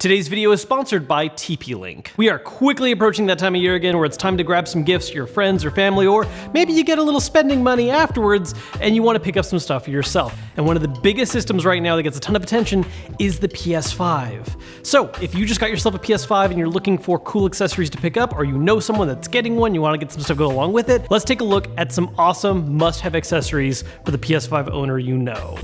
Today's video is sponsored by TP-Link. We are quickly approaching that time of year again where it's time to grab some gifts for your friends or family, or maybe you get a little spending money afterwards and you want to pick up some stuff for yourself. And one of the biggest systems right now that gets a ton of attention is the PS5. So if you just got yourself a PS5 and you're looking for cool accessories to pick up, or you know someone that's getting one, you want to get some stuff to go along with it, let's take a look at some awesome must-have accessories for the PS5 owner you know.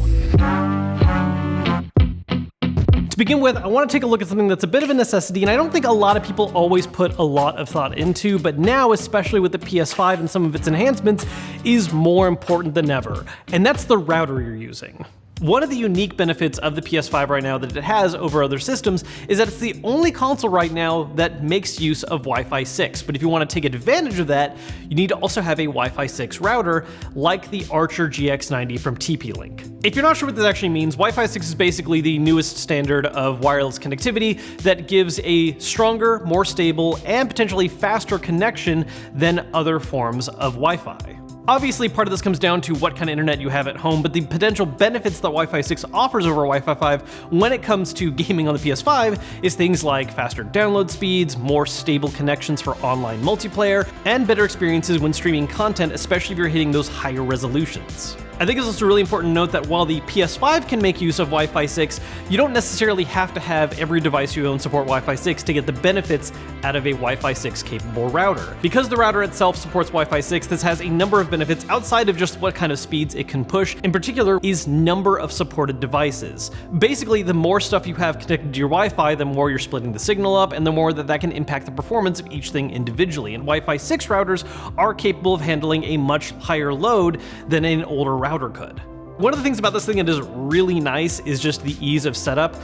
To begin with, I want to take a look at something that's a bit of a necessity, and I don't think a lot of people always put a lot of thought into, but now, especially with the PS5 and some of its enhancements, is more important than ever, and that's the router you're using. One of the unique benefits of the PS5 right now that it has over other systems is that it's the only console right now that makes use of Wi-Fi 6. But if you want to take advantage of that, you need to also have a Wi-Fi 6 router like the Archer GX90 from TP-Link. If you're not sure what this actually means, Wi-Fi 6 is basically the newest standard of wireless connectivity that gives a stronger, more stable, and potentially faster connection than other forms of Wi-Fi. Obviously, part of this comes down to what kind of internet you have at home, but the potential benefits that Wi-Fi 6 offers over Wi-Fi 5 when it comes to gaming on the PS5 is things like faster download speeds, more stable connections for online multiplayer, and better experiences when streaming content, especially if you're hitting those higher resolutions. I think it's also really important to note that while the PS5 can make use of Wi-Fi 6, you don't necessarily have to have every device you own support Wi-Fi 6 to get the benefits out of a Wi-Fi 6 capable router. Because the router itself supports Wi-Fi 6, this has a number of benefits outside of just what kind of speeds it can push. In particular is number of supported devices. Basically, the more stuff you have connected to your Wi-Fi, the more you're splitting the signal up, and the more that can impact the performance of each thing individually. And Wi-Fi 6 routers are capable of handling a much higher load than an older router could. One of the things about this thing that is really nice is just the ease of setup.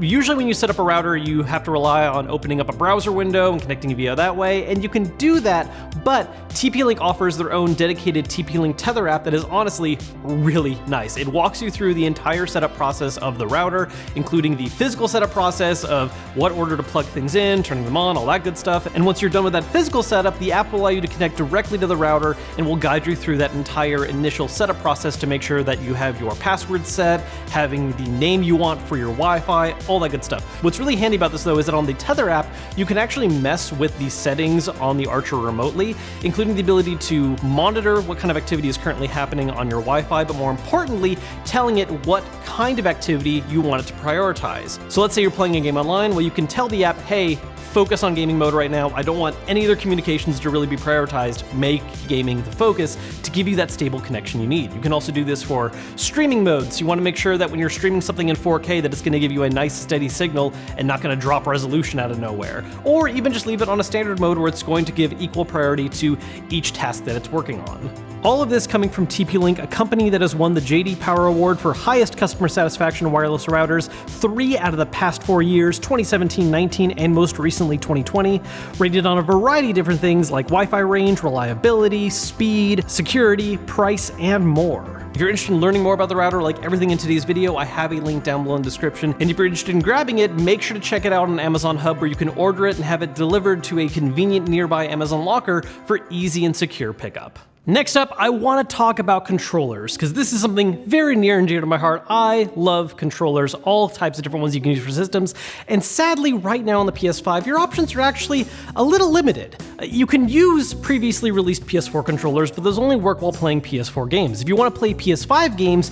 Usually when you set up a router, you have to rely on opening up a browser window and connecting via that way, and you can do that, but TP-Link offers their own dedicated TP-Link Tether app that is honestly really nice. It walks you through the entire setup process of the router, including the physical setup process of what order to plug things in, turning them on, all that good stuff. And once you're done with that physical setup, the app will allow you to connect directly to the router and will guide you through that entire initial setup process to make sure that you have your password set, having the name you want for your Wi-Fi, all that good stuff. What's really handy about this though is that on the Tether app, you can actually mess with the settings on the Archer remotely, including the ability to monitor what kind of activity is currently happening on your Wi-Fi, but more importantly, telling it what kind of activity you want it to prioritize. So let's say you're playing a game online, well, you can tell the app, hey, focus on gaming mode right now. I don't want any other communications to really be prioritized. Make gaming the focus to give you that stable connection you need. You can also do this for streaming modes. You want to make sure that when you're streaming something in 4K that it's going to give you a nice steady signal and not going to drop resolution out of nowhere. Or even just leave it on a standard mode where it's going to give equal priority to each task that it's working on. All of this coming from TP-Link, a company that has won the J.D. Power Award for highest customer satisfaction in wireless routers 3 out of the past 4 years, 2017, 19, and most recently 2020, rated on a variety of different things like Wi-Fi range, reliability, speed, security, price, and more. If you're interested in learning more about the router, like everything in today's video, I have a link down below in the description. And if you're interested in grabbing it, make sure to check it out on Amazon Hub, where you can order it and have it delivered to a convenient nearby Amazon locker for easy and secure pickup. Next up, I want to talk about controllers, because this is something very near and dear to my heart. I love controllers, all types of different ones you can use for systems, and sadly right now on the PS5, your options are actually a little limited. You can use previously released PS4 controllers, but those only work while playing PS4 games. If you want to play PS5 games,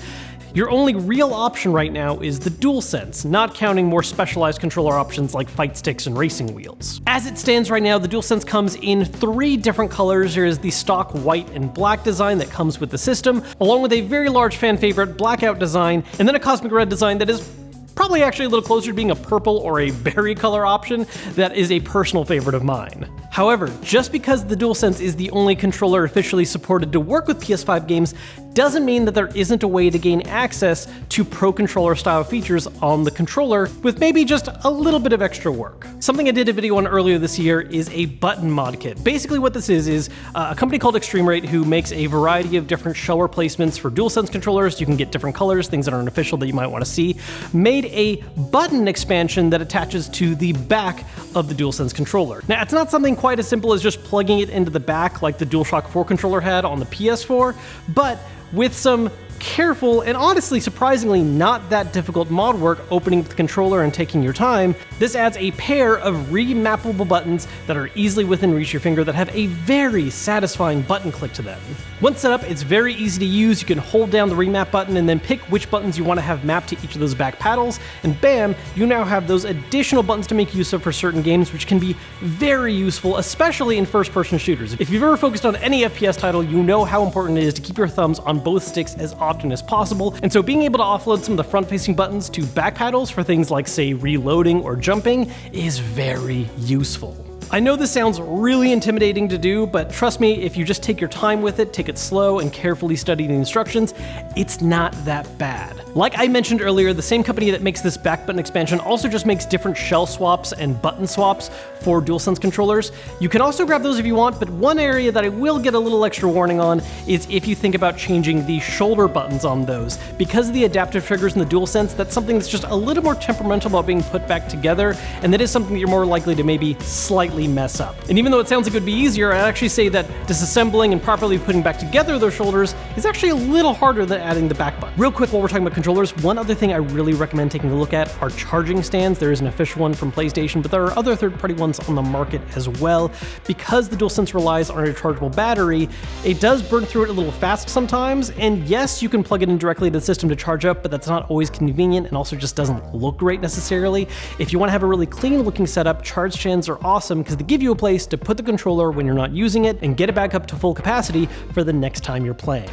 your only real option right now is the DualSense, not counting more specialized controller options like fight sticks and racing wheels. As it stands right now, the DualSense comes in 3 different colors. There is the stock white and black design that comes with the system, along with a very large fan favorite blackout design, and then a cosmic red design that is probably actually a little closer to being a purple or a berry color option that is a personal favorite of mine. However, just because the DualSense is the only controller officially supported to work with PS5 games doesn't mean that there isn't a way to gain access to Pro Controller style features on the controller with maybe just a little bit of extra work. Something I did a video on earlier this year is a button mod kit. Basically what this is a company called Extreme Rate who makes a variety of different shell replacements for DualSense controllers. You can get different colors, things that aren't official that you might want to see. Made a button expansion that attaches to the back of the DualSense controller. Now, it's not something quite as simple as just plugging it into the back like the DualShock 4 controller had on the PS4, but with some careful and honestly surprisingly not that difficult mod work opening the controller and taking your time, this adds a pair of remappable buttons that are easily within reach of your finger that have a very satisfying button click to them. Once set up, it's very easy to use. You can hold down the remap button and then pick which buttons you want to have mapped to each of those back paddles, and bam, you now have those additional buttons to make use of for certain games, which can be very useful, especially in first-person shooters. If you've ever focused on any FPS title, you know how important it is to keep your thumbs on both sticks as often as possible, and so being able to offload some of the front-facing buttons to back paddles for things like, say, reloading or jumping is very useful. I know this sounds really intimidating to do, but trust me, if you just take your time with it, take it slow, and carefully study the instructions, it's not that bad. Like I mentioned earlier, the same company that makes this back button expansion also just makes different shell swaps and button swaps for DualSense controllers. You can also grab those if you want, but one area that I will get a little extra warning on is if you think about changing the shoulder buttons on those. Because of the adaptive triggers in the DualSense, that's something that's just a little more temperamental about being put back together, and that is something that you're more likely to maybe slightly mess up. And even though it sounds like it would be easier, I'd actually say that disassembling and properly putting back together those shoulders is actually a little harder than adding the back button. Real quick, while we're talking about controllers, one other thing I really recommend taking a look at are charging stands. There is an official one from PlayStation, but there are other third-party ones on the market as well. Because the DualSense relies on a rechargeable battery, it does burn through it a little fast sometimes, and yes, you can plug it in directly to the system to charge up, but that's not always convenient and also just doesn't look great necessarily. If you want to have a really clean-looking setup, charge stands are awesome because they give you a place to put the controller when you're not using it and get it back up to full capacity for the next time you're playing.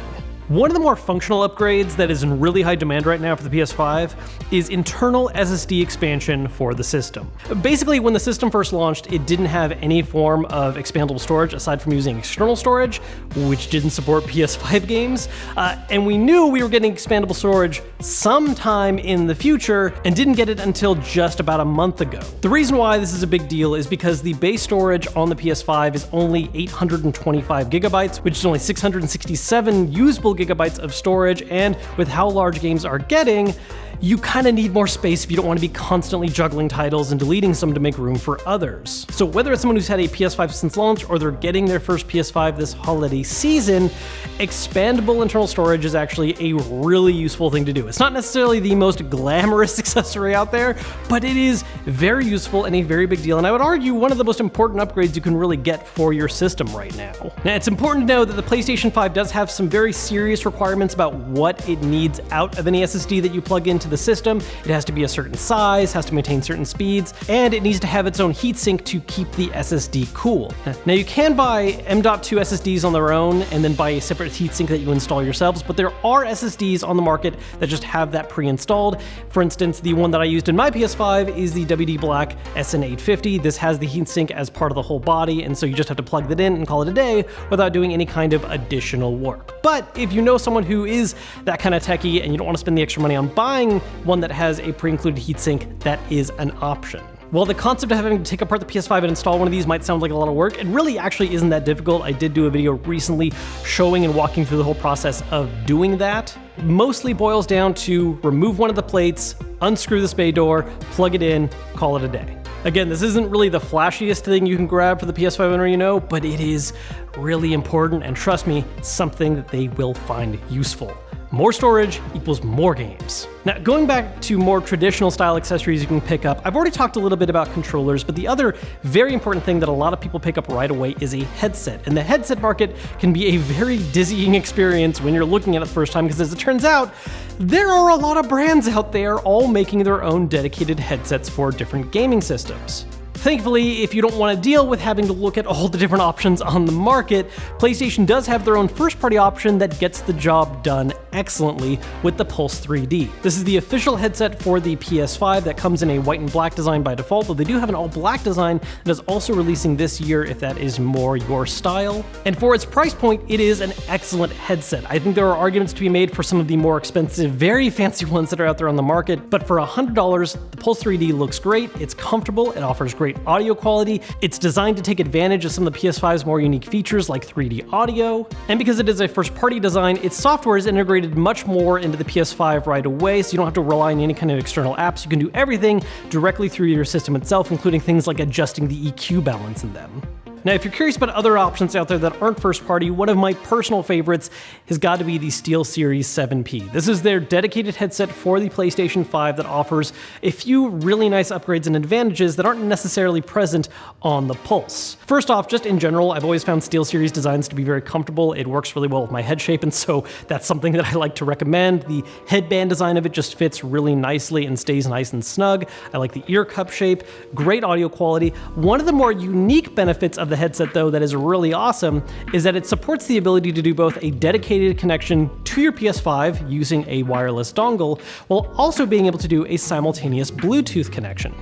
One of the more functional upgrades that is in really high demand right now for the PS5 is internal SSD expansion for the system. Basically, when the system first launched, it didn't have any form of expandable storage aside from using external storage, which didn't support PS5 games, and we knew we were getting expandable storage sometime in the future and didn't get it until just about a month ago. The reason why this is a big deal is because the base storage on the PS5 is only 825 gigabytes, which is only 667 usable gigabytes of storage, and with how large games are getting, you kind of need more space if you don't want to be constantly juggling titles and deleting some to make room for others. So whether it's someone who's had a PS5 since launch or they're getting their first PS5 this holiday season, expandable internal storage is actually a really useful thing to do. It's not necessarily the most glamorous accessory out there, but it is very useful and a very big deal, and I would argue one of the most important upgrades you can really get for your system right now. Now, it's important to know that the PlayStation 5 does have some very serious requirements about what it needs out of any SSD that you plug into the system. It has to be a certain size, has to maintain certain speeds, and it needs to have its own heatsink to keep the SSD cool. Now, you can buy M.2 SSDs on their own and then buy a separate heatsink that you install yourselves, but there are SSDs on the market that just have that pre-installed. For instance, the one that I used in my PS5 is the WD Black SN850. This has the heatsink as part of the whole body, and so you just have to plug that in and call it a day without doing any kind of additional work. But if you know someone who is that kind of techie and you don't want to spend the extra money on buying one that has a pre-included heatsink, that is an option. While the concept of having to take apart the PS5 and install one of these might sound like a lot of work, it really actually isn't that difficult. I did do a video recently showing and walking through the whole process of doing that. Mostly boils down to remove one of the plates, unscrew this bay door, plug it in, call it a day. Again, this isn't really the flashiest thing you can grab for the PS5 owner, you know, but it is really important, and trust me, something that they will find useful. More storage equals more games. Now, going back to more traditional style accessories you can pick up, I've already talked a little bit about controllers, but the other very important thing that a lot of people pick up right away is a headset. And the headset market can be a very dizzying experience when you're looking at it the first time, because as it turns out, there are a lot of brands out there all making their own dedicated headsets for different gaming systems. Thankfully, if you don't want to deal with having to look at all the different options on the market, PlayStation does have their own first-party option that gets the job done excellently with the Pulse 3D. This is the official headset for the PS5 that comes in a white and black design by default, though they do have an all-black design that is also releasing this year if that is more your style. And for its price point, it is an excellent headset. I think there are arguments to be made for some of the more expensive, very fancy ones that are out there on the market, but for $100, the Pulse 3D looks great, it's comfortable, it offers great audio quality, it's designed to take advantage of some of the PS5's more unique features like 3D audio, and because it is a first-party design, its software is integrated much more into the PS5 right away, so you don't have to rely on any kind of external apps. You can do everything directly through your system itself, including things like adjusting the EQ balance in them. Now, if you're curious about other options out there that aren't first party, one of my personal favorites has got to be the SteelSeries 7P. This is their dedicated headset for the PlayStation 5 that offers a few really nice upgrades and advantages that aren't necessarily present on the Pulse. First off, just in general, I've always found SteelSeries designs to be very comfortable. It works really well with my head shape, and so that's something that I like to recommend. The headband design of it just fits really nicely and stays nice and snug. I like the ear cup shape, great audio quality. One of the more unique benefits of the headset, though, that is really awesome is that it supports the ability to do both a dedicated connection to your PS5 using a wireless dongle, while also being able to do a simultaneous Bluetooth connection.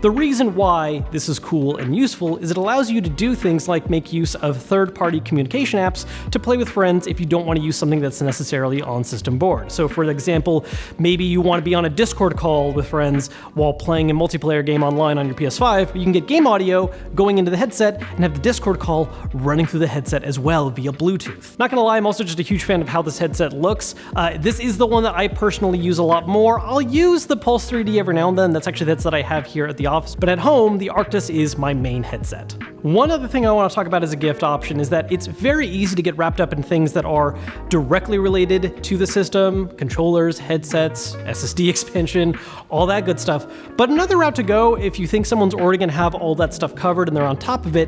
The reason why this is cool and useful is it allows you to do things like make use of third-party communication apps to play with friends if you don't want to use something that's necessarily on system board. So for example, maybe you want to be on a Discord call with friends while playing a multiplayer game online on your PS5, but you can get game audio going into the headset and have the Discord call running through the headset as well via Bluetooth. Not gonna lie, I'm also just a huge fan of how this headset looks. This is the one that I personally use a lot more. I'll use the Pulse 3D every now and then. That's actually the headset I have here at the office, but at home, the Arctis is my main headset. One other thing I want to talk about as a gift option is that it's very easy to get wrapped up in things that are directly related to the system, controllers, headsets, SSD expansion, all that good stuff. But another route to go, if you think someone's already gonna have all that stuff covered and they're on top of it,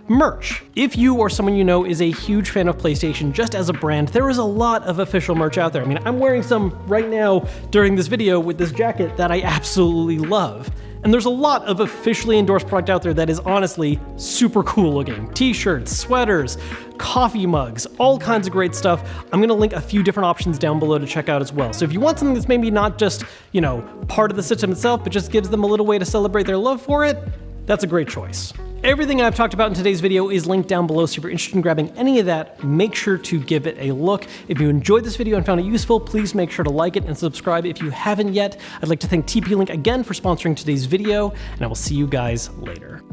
merch. If you or someone you know is a huge fan of PlayStation just as a brand, there is a lot of official merch out there. I mean, I'm wearing some right now during this video with this jacket that I absolutely love. And there's a lot of officially endorsed product out there that is honestly super cool looking. T-shirts, sweaters, coffee mugs, all kinds of great stuff. I'm gonna link a few different options down below to check out as well. So if you want something that's maybe not just, you know, part of the system itself, but just gives them a little way to celebrate their love for it, that's a great choice. Everything I've talked about in today's video is linked down below, so if you're interested in grabbing any of that, make sure to give it a look. If you enjoyed this video and found it useful, please make sure to like it and subscribe if you haven't yet. I'd like to thank TP-Link again for sponsoring today's video, and I will see you guys later.